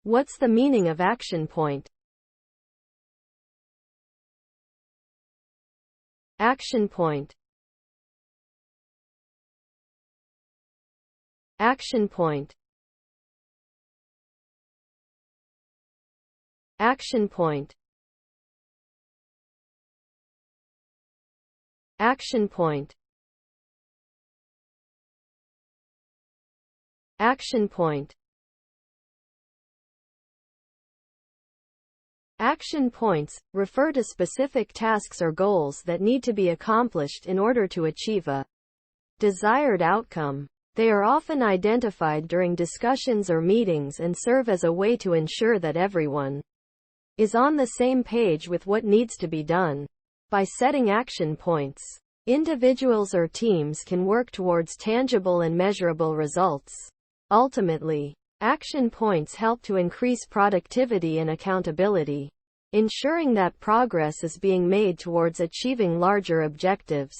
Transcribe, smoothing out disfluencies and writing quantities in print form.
What's the meaning of action point? Action point. Action point. Action point. Action point. Action point. Action points refer to specific tasks or goals that need to be accomplished in order to achieve a desired outcome. They are often identified during discussions or meetings and serve as a way to ensure that everyone is on the same page with what needs to be done. By setting action points, individuals or teams can work towards tangible and measurable results. Ultimately, action points help to increase productivity and accountability, ensuring that progress is being made towards achieving larger objectives.